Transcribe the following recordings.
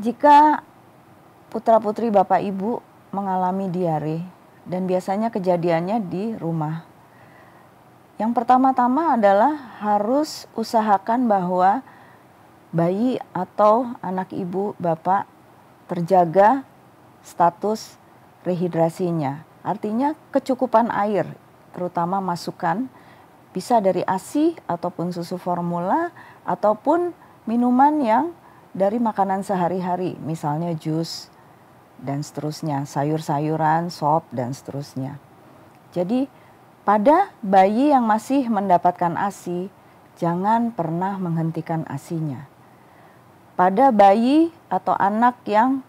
Jika putra-putri Bapak Ibu mengalami diare, dan biasanya kejadiannya di rumah, yang pertama-tama adalah harus usahakan bahwa bayi atau anak ibu Bapak terjaga status rehidrasinya. Artinya kecukupan air, terutama masukan, bisa dari ASI ataupun susu formula ataupun minuman yang dari makanan sehari-hari, misalnya jus dan seterusnya, sayur-sayuran, sop dan seterusnya. Jadi pada bayi yang masih mendapatkan ASI, jangan pernah menghentikan ASI-nya. Pada bayi atau anak yang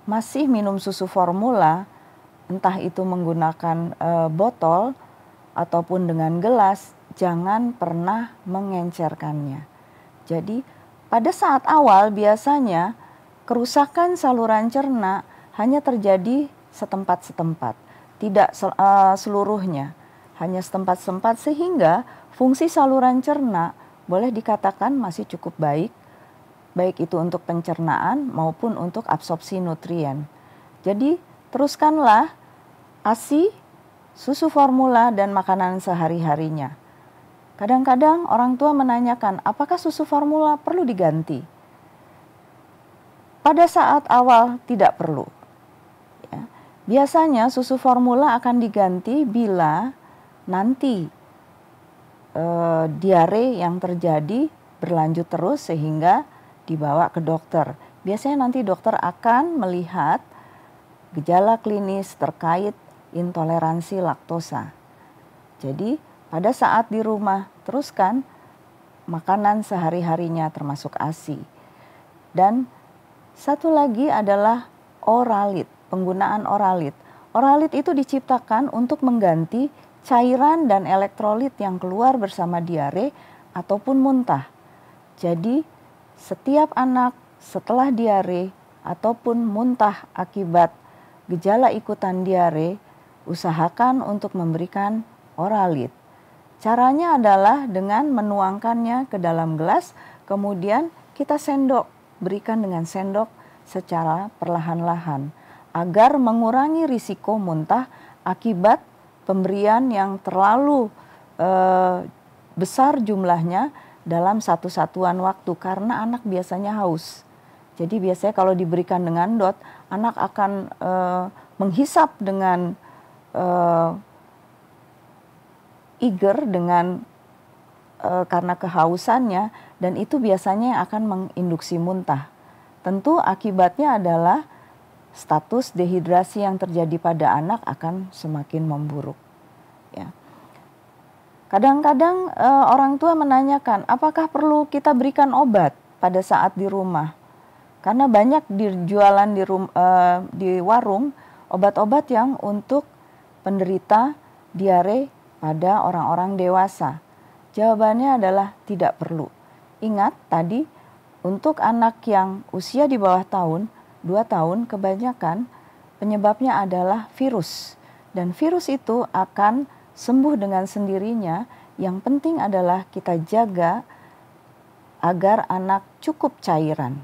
masih minum susu formula, entah itu menggunakan botol ataupun dengan gelas, jangan pernah mengencerkannya. Jadi pada saat awal biasanya kerusakan saluran cerna hanya terjadi setempat-setempat, tidak seluruhnya, hanya setempat-setempat, sehingga fungsi saluran cerna boleh dikatakan masih cukup baik, baik itu untuk pencernaan maupun untuk absorpsi nutrien. Jadi teruskanlah ASI, susu formula dan makanan sehari-harinya. Kadang-kadang orang tua menanyakan, apakah susu formula perlu diganti? Pada saat awal tidak perlu. Ya. Biasanya susu formula akan diganti bila nanti diare yang terjadi berlanjut terus sehingga dibawa ke dokter. Biasanya nanti dokter akan melihat gejala klinis terkait intoleransi laktosa. Jadi pada saat di rumah, teruskan makanan sehari-harinya termasuk ASI. Dan satu lagi adalah oralit, penggunaan oralit. Oralit itu diciptakan untuk mengganti cairan dan elektrolit yang keluar bersama diare ataupun muntah. Jadi setiap anak setelah diare ataupun muntah akibat gejala ikutan diare, usahakan untuk memberikan oralit. Caranya adalah dengan menuangkannya ke dalam gelas, kemudian kita sendok, berikan dengan sendok secara perlahan-lahan, agar mengurangi risiko muntah akibat pemberian yang terlalu besar jumlahnya dalam satu satuan waktu, karena anak biasanya haus. Jadi biasanya kalau diberikan dengan DOT, anak akan menghisap dengan eager dengan karena kehausannya, dan itu biasanya akan menginduksi muntah. Tentu akibatnya adalah status dehidrasi yang terjadi pada anak akan semakin memburuk. Ya. Kadang-kadang orang tua menanyakan, apakah perlu kita berikan obat pada saat di rumah? Karena banyak dijualan di warung obat-obat yang untuk penderita diare pada orang-orang dewasa. Jawabannya adalah tidak perlu. Ingat tadi, untuk anak yang usia di bawah 2 tahun, kebanyakan penyebabnya adalah virus. Dan virus itu akan sembuh dengan sendirinya. Yang penting adalah kita jaga agar anak cukup cairan.